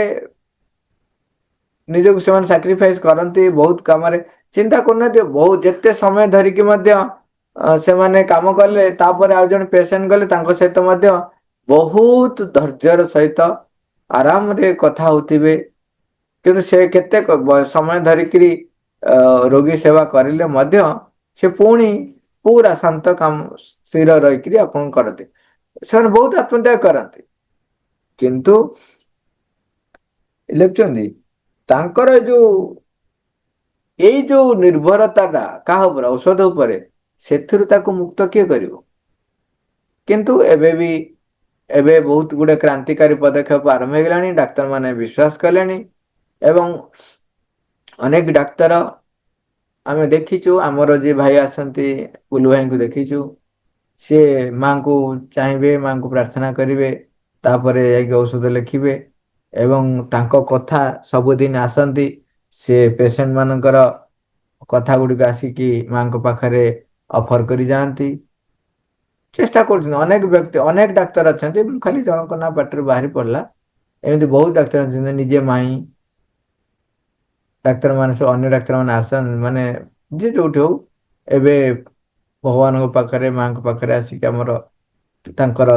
ନିଜକୁ ସେମାନେ ସାକ୍ରିଫାଇସ କରନ୍ତି ବହୁତ କାମରେ ଚିନ୍ତା କରୁନାହାନ୍ତି ବହୁତ ଯେତେ ସମୟ ଧରିକି ମଧ୍ୟ ସେମାନେ କାମ କଲେ ତାପରେ ଆଉ ଜଣେ ପେସେଣ୍ଟ ଗଲେ ତାଙ୍କ ସହିତ ମଧ୍ୟ ବହୁତ ଧୈର୍ଯ୍ୟର ସହିତ ଆରାମରେ କଥା ହଉଥିବେ। କିନ୍ତୁ ସେ କେତେ ସମୟ ଧରିକିରି ରୋଗୀ ସେବା କରିଲେ ମଧ୍ୟ ସେ ପୁଣି ପୁରା ଶାନ୍ତ କାମ ସ୍ଥିର ରହିକିରି ଆପଣ କରନ୍ତି ସେମାନେ ବହୁତ ଆତ୍ମତ୍ୟାଗ କରନ୍ତି। କିନ୍ତୁ ଲେଖୁଛନ୍ତି ତାଙ୍କର ଯୋଉ ଏଇ ଯୋଉ ନିର୍ଭରତା ଟା କାହା ଉପରେ ଔଷଧ ଉପରେ ସେଥିରୁ ତାକୁ ମୁକ୍ତ କିଏ କରିବ? କିନ୍ତୁ ଏବେ ବହୁତ ଗୁଡେ କ୍ରାନ୍ତିକାରୀ ପଦକ୍ଷେପ ଆରମ୍ଭ ହେଇଗଲାଣି ଡାକ୍ତର ମାନେ ବିଶ୍ଵାସ କଲେଣି ଏବଂ ଅନେକ ଡାକ୍ତର ଆମେ ଦେଖିଛୁ ଆମର ଯିଏ ଭାଇ ଆସନ୍ତି କୁଲୁ ଭାଇଙ୍କୁ ଦେଖିଛୁ ସିଏ ମାଙ୍କୁ ଚାହିଁବେ ମାଙ୍କୁ ପ୍ରାର୍ଥନା କରିବେ ତାପରେ ଯାଇକି ଔଷଧ ଲେଖିବେ ଏବଂ ତାଙ୍କ କଥା ସବୁଦିନ ଆସନ୍ତି ସେ ପେସେଣ୍ଟ ମାନଙ୍କର କଥା ଗୁଡିକ ଆସିକି ମାଙ୍କ ପାଖରେ ଅଫର କରି ଯାଆନ୍ତି। ଚେଷ୍ଟା କରୁଛନ୍ତି ଅନେକ ବ୍ୟକ୍ତି ଅନେକ ଡାକ୍ତର ଅଛନ୍ତି ମୁଁ ଖାଲି ଜଣଙ୍କ ନା ପାଟିରୁ ବାହାରି ପଡିଲା ଏମିତି ବହୁତ ଡାକ୍ତର ଅଛନ୍ତି ନିଜେ ମାଇଁ ଡାକ୍ତର ମାନେ ସବୁ ଅନ୍ୟ ଡାକ୍ତର ମାନେ ଆସନ୍ତି ମାନେ ଯିଏ ଯୋଉଠି ହଉ ଏବେ ଭଗବାନଙ୍କ ପାଖରେ ମାଙ୍କ ପାଖରେ ଆସିକି ଆମର ତାଙ୍କର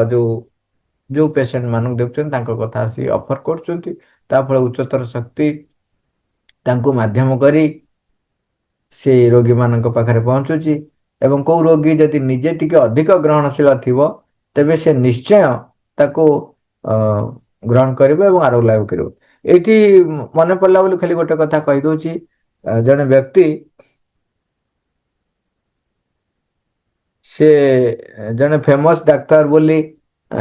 ଯୋଉ ପେସେଣ୍ଟ ମାନଙ୍କୁ ଦେଖୁଛନ୍ତି ତାଙ୍କ କଥା ଆସି ଅଫର କରୁଛନ୍ତି ତା ଫଳରେ ଉଚ୍ଚତର ଶକ୍ତି ତାଙ୍କୁ ମାଧ୍ୟମ କରି ସେ ରୋଗୀ ମାନଙ୍କ ପାଖରେ ପହଞ୍ଚୁଛି ଏବଂ କୋଉ ରୋଗୀ ଯଦି ନିଜେ ଟିକେ ଅଧିକ ଗ୍ରହଣଶୀଳ ଥିବ ତେବେ ସେ ନିଶ୍ଚୟ ତାକୁ ଅ ଗ୍ରହଣ କରିବ ଏବଂ ଆରୋଗ୍ୟ ଲାଭ କରିବ। ଏଇଠି ମନେ ପଡିଲା ବୋଲି ଖାଲି ଗୋଟେ କଥା କହିଦଉଛି ଜଣେ ବ୍ୟକ୍ତି ସେ ଜଣେ ଫେମସ ଡାକ୍ତର ବୋଲି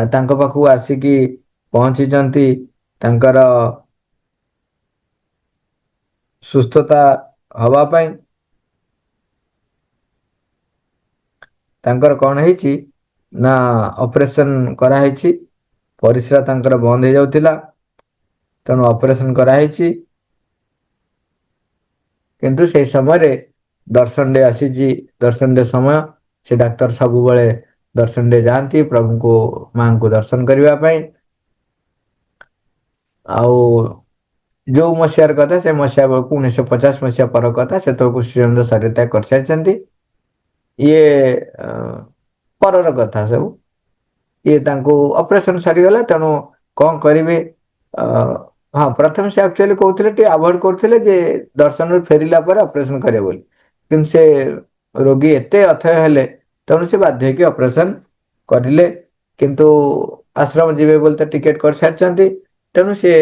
ତାଙ୍କ ପାଖକୁ ଆସିକି ପହଞ୍ଚିଛନ୍ତି ତାଙ୍କର ସୁସ୍ଥତା ହବା ପାଇଁ ତାଙ୍କର କଣ ହେଇଛି ନା ଅପରେସନ କରାହେଇଛି ପରିସ୍ରା ତାଙ୍କର ବନ୍ଦ ହେଇଯାଉଥିଲା ତେଣୁ ଅପରେସନ କରାହେଇଛି କିନ୍ତୁ ସେଇ ସମୟରେ ଦର୍ଶନ ଡେ ଆସିଛି ଦର୍ଶନ ଡେ ସମୟ ସେ ଡାକ୍ତର ସବୁବେଳେ ଦର୍ଶନରେ ଯାଆନ୍ତି ପ୍ରଭୁଙ୍କୁ ମାଙ୍କୁ ଦର୍ଶନ କରିବା ପାଇଁ। ଆଉ ଯୋଉ ମସିହାର କଥା ସେ ମସିହା ବେଳକୁ 1950 ମସିହା ପର କଥା, ସେତେବେଳକୁ ଶ୍ରୀଅରବିନ୍ଦ ଶରୀର ତ୍ୟାଗ କରିସାରିଛନ୍ତି। ଇଏ ପରର କଥା ସବୁ। ଇଏ ତାଙ୍କୁ ଅପରେସନ ସରିଗଲା, ତେଣୁ କଣ କରିବେ? ଅ ହଁ, ପ୍ରଥମେ ସେ ଆକ୍ଚୁଆଲି କହୁଥିଲେ, ଟିକେ ଆଭଏଡ କରୁଥିଲେ ଯେ ଦର୍ଶନରୁ ଫେରିଲା ପରେ ଅପରେସନ କରିବେ ବୋଲି। କିନ୍ତୁ ସେ ରୋଗୀ ଏତେ ଅଥୟ ହେଲେ, ତେଣୁ ସେ ବାଧ୍ୟ ହେଇକି ଅପରେସନ କରିଲେ। କିନ୍ତୁ ଆଶ୍ରମ ଯିବେ ବୋଲି ତ ଟିକେଟ କରିସାରିଛନ୍ତି, ତେଣୁ ସେ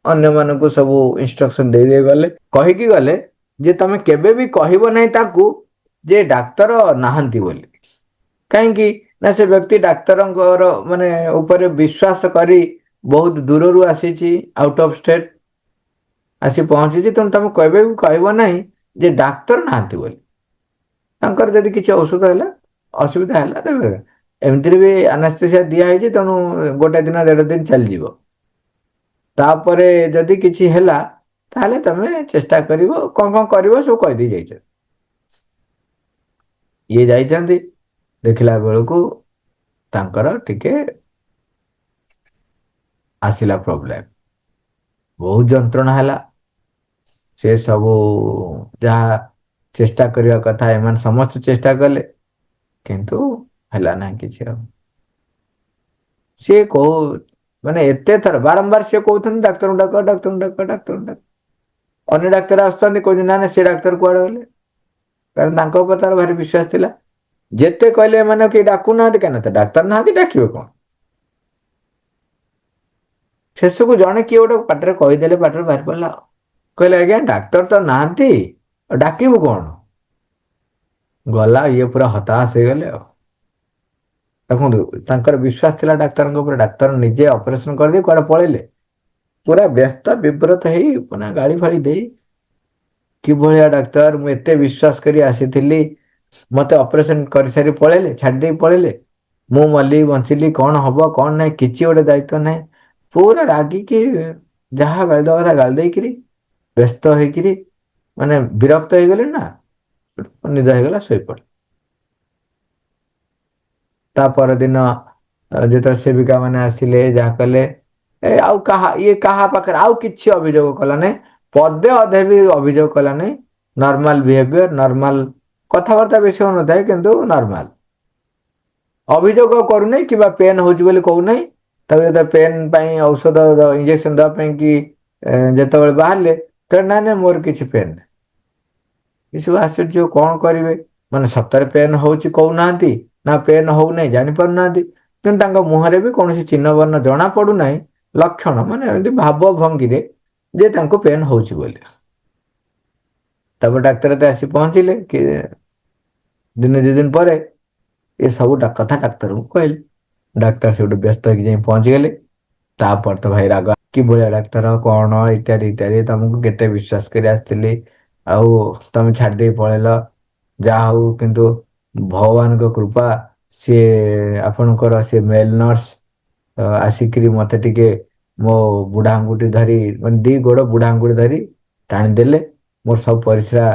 ଅନ୍ୟମାନଙ୍କୁ ସବୁ ଇନଷ୍ଟ୍ରକ୍ସନ ଦେଇ ଗଲେ, କହିକି ଗଲେ ଯେ ତମେ କେବେ ବି କହିବ ନାହିଁ ତାକୁ ଯେ ଡାକ୍ତର ନାହାନ୍ତି ବୋଲି। କାହିଁକି ନା ସେ ବ୍ୟକ୍ତି ଡାକ୍ତରଙ୍କର ମାନେ ଉପରେ ବିଶ୍ୱାସ କରି ବହୁତ ଦୂରରୁ ଆସିଛି, ଆଉଟ୍ ଅଫ୍ ଷ୍ଟେଟ ଆସି ପହଞ୍ଚିଛି, ତେଣୁ ତମେ କେବେ ବି କହିବ ନାହିଁ ଯେ ଡାକ୍ତର ନାହାନ୍ତି ବୋଲି। ତାଙ୍କର ଯଦି କିଛି ଔଷଧ ହେଲା, ଅସୁବିଧା ହେଲା, ତେବେ ଏମିତିରେ ବି ଆନାସ୍ଥେସିଆ ଦିଆ ହେଇଛି, ତେଣୁ ଗୋଟେ ଦିନ ଦେଢ ଦିନ ଚାଲିଯିବ। ତାପରେ ଯଦି କିଛି ହେଲା, ତାହେଲେ ତମେ ଚେଷ୍ଟା କରିବ, କଣ କଣ କରିବ ସବୁ କହିଦେଇ ଯାଇଛ। ଇଏ ଯାଇଛନ୍ତି, ଦେଖିଲା ବେଳକୁ ତାଙ୍କର ଟିକେ ଆସିଲା ପ୍ରୋବ୍ଲେମ, ବହୁତ ଯନ୍ତ୍ରଣା ହେଲା। ସେ ସବୁ ଯାହା ଚେଷ୍ଟା କରିବା କଥା ଏମାନେ ସମସ୍ତେ ଚେଷ୍ଟା କଲେ, କିନ୍ତୁ ହେଲା ନାହିଁ କିଛି ଆଉ। ସିଏ କହୁ ମାନେ ଏତେ ଥର ବାରମ୍ବାର ସିଏ କହୁଛନ୍ତି ଡାକ୍ତରଙ୍କୁ ଡାକ, ଡାକ୍ତରଙ୍କୁ ଡାକ, ଡାକ୍ତରଙ୍କୁ ଡାକ। ଅନ୍ୟ ଡାକ୍ତର ଆସୁଛନ୍ତି, କହୁଛନ୍ତି ନା ନା ସେ ଡାକ୍ତର କୁଆଡେ ଗଲେ? କାରଣ ତାଙ୍କ ଉପରେ ତାର ଭାରି ବିଶ୍ୱାସ ଥିଲା। ଯେତେ କହିଲେ ଏମାନେ କେହି ଡାକୁନାହାନ୍ତି, କାହିଁକି ନା ଡାକ୍ତର ନାହାନ୍ତି, ଡାକିବେ କଣ? ଶେଷକୁ ଜଣେ କିଏ ଗୋଟେ ପାଟିରେ କହିଦେଲେ, ପାଟିରେ ବାହାରି ପଡିଲା ଆଉ। କହିଲେ ଆଜ୍ଞା ଡାକ୍ତର ତ ନାହାନ୍ତି, ଡାକିବୁ କଣ? ଗଲା, ଇଏ ପୁରା ହତାଶ ହେଇଗଲେ ଆଉ। ଦେଖନ୍ତୁ, ତାଙ୍କର ବିଶ୍ୱାସ ଥିଲା ଡାକ୍ତରଙ୍କ ଉପରେ, ଡାକ୍ତର ନିଜେ ଅପରେସନ କରିଦେଇ କୁଆଡେ ପଳେଇଲେ। ପୁରା ବ୍ୟସ୍ତ ବିବ୍ରତ ହେଇ ମାନେ ଗାଳି ଫାଳି ଦେଇ, କିଭଳିଆ ଡାକ୍ତର, ମୁଁ ଏତେ ବିଶ୍ୱାସ କରି ଆସିଥିଲି, ମତେ ଅପରେସନ କରିସାରି ପଳେଇଲେ, ଛାଡି ଦେଇ ପଳେଇଲେ। ମୁଁ ମଲି ବଞ୍ଚିଲି, କଣ ହବ କଣ ନାହିଁ କିଛି ଗୋଟେ ଦାୟିତ୍ୱ ନାହିଁ। ପୁରା ରାଗିକି ଯାହା ଗାଳିଦବା କଥା ଗାଳି ଦେଇକିରି, ବ୍ୟସ୍ତ ହେଇକିରି, ମାନେ ବିରକ୍ତ ହେଇଗଲେ ନା, ନିଦ ହେଇଗଲା, ଶୋଇପଡେ। ତା ପରଦିନ ଯେତେବେଳେ ସେବିକା ମାନେ ଆସିଲେ, ଯାହା କଲେ, ଆଉ ଇଏ କାହା ପାଖରେ ଆଉ କିଛି ଅଭିଯୋଗ କଲା ନାହିଁ। ପଦେ ଅଧେ ବି ଅଭିଯୋଗ କଲା ନାହିଁ। ନର୍ମାଲ ବିହେଭିୟର, ନର୍ମାଲ କଥାବାର୍ତ୍ତା ବେଶୀ ହଉନଥାଏ, କିନ୍ତୁ ନର୍ମାଲ। ଅଭିଯୋଗ କରୁନାହିଁ କିମ୍ବା ପେନ୍ ହଉଛି ବୋଲି କହୁନାହିଁ। ତାକୁ ଯେତେବେଳେ ପେନ୍ ପାଇଁ ଔଷଧ ଇଞ୍ଜେକ୍ସନ ଦେବା ପାଇଁ କି ଯେତେବେଳେ ବାହାରିଲେ, ନାଇଁ ନାଇଁ ମୋର କିଛି ପେନ୍ ନାହିଁ। ଏସବୁ ଆଶ୍ଚର୍ଯ୍ୟ, କଣ କରିବେ? ମାନେ ସତରେ ପେନ୍ ହଉଛି କହୁନାହାନ୍ତି, ନା ପେନ୍ ହଉନାହିଁ ଜାଣି ପାରୁନାହାନ୍ତି। କିନ୍ତୁ ତାଙ୍କ ମୁହଁରେ ବି କୌଣସି ଚିହ୍ନ ବର୍ଣ୍ଣ ଜଣା ପଡୁନାହିଁ, ଲକ୍ଷଣ ମାନେ ଏମିତି ଭାବ ଭଙ୍ଗୀରେ ଯେ ତାଙ୍କୁ ପେନ୍ ହଉଛି ବୋଲି। ତାପରେ ଡାକ୍ତର ତ ଆସି ପହଞ୍ଚିଲେ, କି ଦିନେ ଦି ଦିନ ପରେ ଏ ସବୁ କଥା ଡାକ୍ତରଙ୍କୁ କହିଲେ। ଡାକ୍ତର ସେଠୁ ବ୍ୟସ୍ତ ହେଇକି ଯାଇ ପହଞ୍ଚିଗଲେ। ତାପରେ ତ ଭାଇ ରାଗ, କି ଭଳିଆ ଡାକ୍ତର କଣ ଇତ୍ୟାଦି ଇତ୍ୟାଦି, ତମକୁ କେତେ ବିଶ୍ୱାସ କରି ଆସିଥିଲି, ଆଉ ତମେ ଛାଡି ଦେଇ ପଳେଇଲ। ଯାହା ହଉ, କିନ୍ତୁ ଭଗବାନଙ୍କ କୃପା, ସିଏ ଆପଣଙ୍କର ସେ ମେଲ ନର୍ସ ଆସିକିରି ମତେ ଟିକେ ମୋ ବୁଢା ଆଙ୍ଗୁଠି ଧରି, ମାନେ ଦି ଗୋଡ ବୁଢା ଆଙ୍ଗୁଠି ଧରି ଟାଣିଦେଲେ। ମୋର ସବୁ ପରିସ୍ରା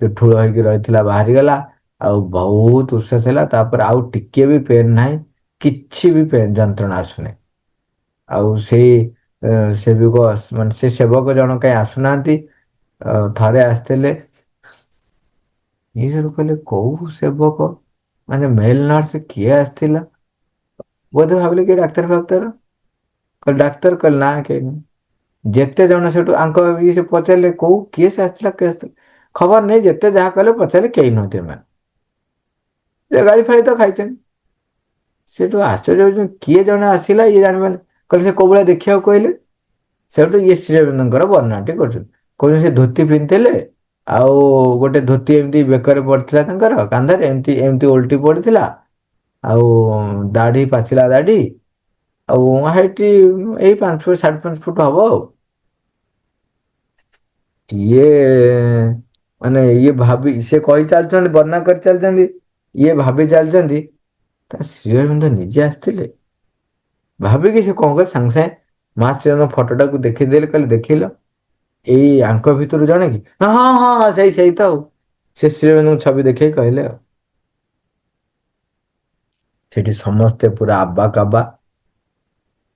ଯୋଉ ଠୁଳ ହେଇକି ରହିଥିଲା ବାହାରିଗଲା। ଆଉ ବହୁତ ଉଶେସ ହେଲା, ତାପରେ ଆଉ ଟିକେ ବି ପେନ୍ ନାହିଁ। କିଛି ବି ପେନ୍ ଯନ୍ତ୍ରଣା ଆସୁନି। ଆଉ ସେଇ ସେବିକ, ମାନେ ସେ ସେବକ ଜଣ କାହିଁ ଆସୁନାହାନ୍ତି। ଥରେ ଆସିଥିଲେ। ଇଏ ସେଠୁ କହିଲେ, କୋଉ ସେବକ? ମାନେ ମେଲ ନର୍ସ କିଏ ଆସିଥିଲା? ବୋଧେ ଭାବିଲେ କିଏ ଡାକ୍ତର ଫାକ୍ତର। କହିଲେ ଡାକ୍ତର? କହିଲେ ନା, କେହି ନୁହେଁ। ଯେତେ ଜଣ ସେଠୁ ଆଙ୍କ ଇଏ ସେ ପଚାରିଲେ, କୋଉ କିଏ ସେ ଆସିଥିଲା, କିଏ ଆସିଥିଲା? ଖବର ନେଇ ଯେତେ ଯାହା କଲେ, ପଚାରିଲେ, କେହି ନୁହନ୍ତି ଏମାନେ। ସେ ଗାଳି ଫାଳି ତ ଖାଇଛନ୍ତି। ସେଠୁ ଆଶ୍ଚର୍ଯ୍ୟ ହଉଛନ୍ତି, କିଏ ଜଣେ ଆସିଲା, ଇଏ ଜାଣିପାରିଲେ। କହିଲେ ସେ କୋଉ ଭଳିଆ ଦେଖିବାକୁ କହିଲେ? ସେଠୁ ଇଏ ଶ୍ରୀ ଅରବିନ୍ଦଙ୍କର ବର୍ଣ୍ଣନାଟି କରୁଛନ୍ତି। କହୁଛନ୍ତି ସେ ଧୋତି ପିନ୍ଧିଥିଲେ, ଆଉ ଗୋଟେ ଧୋତି ଏମିତି ବେକରେ ପଡିଥିଲା ତାଙ୍କର କାନ୍ଧରେ, ଏମିତି ଏମିତି ଓଲଟି ପଡିଥିଲା। ଆଉ ଦାଢି, ପାଚିଲା ଦାଢି, ଆଉ ହାଇଟ ଏଇ 5 ଫୁଟ 5.5 ଫୁଟ ହବ ଆଉ। ଇଏ ମାନେ ଇଏ ଭାବି, ସେ କହି ଚାଲିଛନ୍ତି, ବର୍ଣ୍ଣନା କରି ଚାଲିଛନ୍ତି, ଇଏ ଭାବି ଚାଲିଛନ୍ତି ତା ଶ୍ରୀ ଅରବିନ୍ଦ ନିଜେ ଆସିଥିଲେ। ଭାବିକି ସେ କଣ କଲେ, ସାଙ୍ଗେ ସାଙ୍ଗେ ମା ଶ୍ରୀ ଅରବିନ୍ଦଙ୍କ ଫଟୋଟାକୁ ଦେଖିଦେଲେ, କହିଲେ ଦେଖିଲ, ଏଇ ଆଙ୍କ ଭିତରୁ ଜଣେ କି? ହଁ ହଁ ହଁ, ସେଇ ତ ଆଉ। ସେ ଶ୍ରୀ ଅରବିନ୍ଦଙ୍କୁ ଛବି ଦେଖେଇ କହିଲେ ଆଉ। ସେଠି ସମସ୍ତେ ପୁରା ଆବା କାବା।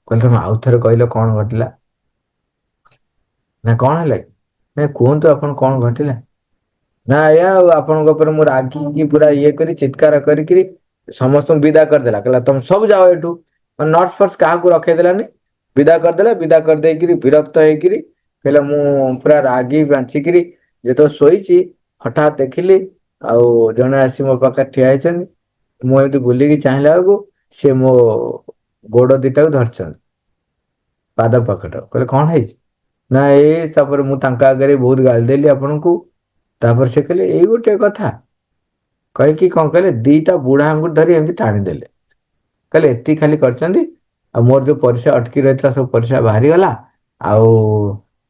କହିଲେ ତମେ ଆଉ ଥରେ କହିଲ କଣ ଘଟିଲା? ନା କଣ ହେଲା କି? ନାଇଁ କୁହନ୍ତୁ ଆପଣ କଣ ଘଟିଲା? ନା ଆଜ୍ଞା ଆଉ ଆପଣଙ୍କ ଉପରେ ମୁଁ ରାଗିକି ପୁରା ଇଏ କରି ଚିତ୍କାର କରିକିରି ସମସ୍ତଙ୍କୁ ବିଦା କରିଦେଲା। କହିଲା ତମେ ସବୁ ଯାଅ ଏଠୁ। ନର୍ସ ଫର୍ସ କାହାକୁ ରଖେଇଦେଲାନି। ବିଦା କରିଦେଲା। ବିଦା କରିଦେଇକିରି ବିରକ୍ତ ହେଇକିରି କହିଲେ ମୁଁ ପୁରା ରାଗି ବାଞ୍ଚିକିରି ଯେତେବେଳେ ଶୋଇଛି ହଠାତ୍ ଦେଖିଲି ଆଉ ଜଣେ ଆସି ମୋ ପାଖରେ ଠିଆ ହେଇଛନ୍ତି। ମୁଁ ଏମିତି ବୁଲିକି ଚାହିଁଲା ବେଳକୁ ସେ ମୋ ଗୋଡ ଦିଟାକୁ ଧରିଛନ୍ତି। ପାଦ ପାଖଟାକୁ। କହିଲେ କଣ ହେଇଛି? ନା ଏଇ ତାପରେ ମୁଁ ତାଙ୍କ ଆଗରେ ବହୁତ ଗାଳି ଦେଲି ଆପଣଙ୍କୁ। ତାପରେ ସେ କହିଲେ ଏଇ ଗୋଟେ କଥା। କହିକି କଣ କହିଲେ ଦିଟା ବୁଢା ଆଙ୍ଗୁଠି ଧରି ଏମିତି ଟାଣିଦେଲେ। କହିଲେ ଏତିକି ଖାଲି କରିଛନ୍ତି। ଆଉ ମୋର ଯୋଉ ପରିସ୍ରା ଅଟକି ରହିଥିଲା ସବୁ ପରିସ୍ରା ବାହାରିଗଲା। ଆଉ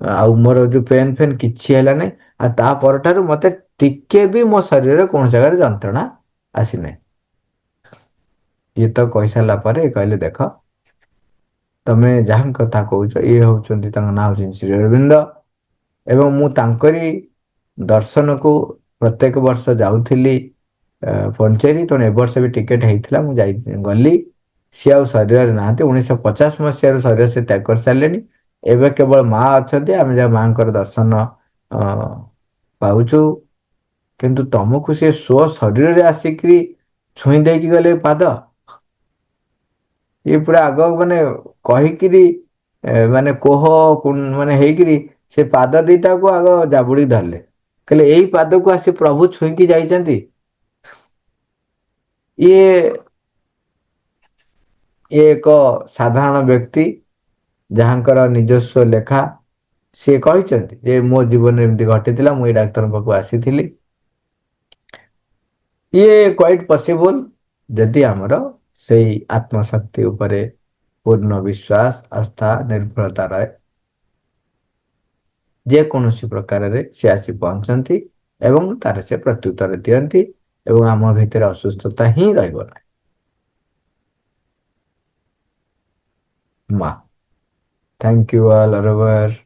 ଆଉ ମୋର ଯୋଉ ପେନ୍ ଫେନ୍ କିଛି ହେଲା ନାହିଁ। ଆଉ ତା ପରଠାରୁ ମତେ ଟିକେ ବି ମୋ ଶରୀରରେ କୌଣସି ଜାଗାରେ ଯନ୍ତ୍ରଣା ଆସିନାହିଁ। ଇଏ ତ କହିସାରିଲା ପରେ କହିଲେ ଦେଖ ତମେ ଯାହାଙ୍କ କଥା କହୁଛ ଇଏ ହଉଛନ୍ତି ତାଙ୍କ ନାଁ ହଉଛନ୍ତି ଶ୍ରୀ ଅରବିନ୍ଦ। ଏବଂ ମୁଁ ତାଙ୍କରି ଦର୍ଶନକୁ ପ୍ରତ୍ୟେକ ବର୍ଷ ଯାଉଥିଲି। ପଞ୍ଚେରି ତେଣୁ ଏ ବର୍ଷ ବି ଟିକେଟ ହେଇଥିଲା ମୁଁ ଯାଇ ଗଲି। ସିଏ ଆଉ ଶରୀରରେ ନାହାନ୍ତି। 1950 ମସିହାରୁ ଶରୀର ସେ ତ୍ୟାଗ କରିସାରିଲେଣି। ଏବେ କେବଳ ମା ଅଛନ୍ତି। ଆମେ ଯାହା ମାଙ୍କର ଦର୍ଶନ ଅ ପାଉଛୁ। କିନ୍ତୁ ତମକୁ ସେ ସ୍ଵ ଶରୀରରେ ଆସିକରି ଛୁଇଁ ଦେଇକି ଗଲେ ପାଦ। ଇଏ ପୁରା ଆଗ ମାନେ କହିକିରି ମାନେ କୋହ ମାନେ ହେଇକିରି ସେ ପାଦ ଦିଟାକୁ ଆଗ ଜାବୁଡି ଧରିଲେ। କହିଲେ ଏଇ ପାଦକୁ ଆସି ପ୍ରଭୁ ଛୁଇଁକି ଯାଇଛନ୍ତି। ଇଏ ଇଏ ଏକ ସାଧାରଣ ବ୍ୟକ୍ତି ଯାହାଙ୍କର ନିଜସ୍ୱ ଲେଖା। ସିଏ କହିଛନ୍ତି ଯେ ମୋ ଜୀବନରେ ଏମିତି ଘଟିଥିଲା ମୁଁ ଏଇ ଡାକ୍ତରଙ୍କ ପାଖକୁ ଆସିଥିଲି। ଇଏ କ୍ୱାଇଟ୍ ପସିବୁଲ ଯଦି ଆମର ସେଇ ଆତ୍ମଶକ୍ତି ଉପରେ ପୂର୍ଣ୍ଣ ବିଶ୍ୱାସ ଆସ୍ଥା ନିର୍ଭରତା ରହେ। ଯେକୌଣସି ପ୍ରକାରରେ ସେ ଆସି ପହଞ୍ଚନ୍ତି ଏବଂ ତାର ସେ ପ୍ରତ୍ୟୁତ୍ତର ଦିଅନ୍ତି ଏବଂ ଆମ ଭିତରେ ଅସୁସ୍ଥତା ହିଁ ରହିବ ନାହିଁ। ମା ଥ୍ୟାଙ୍କ ୟୁ ଅଲ୍ ଅରବାର।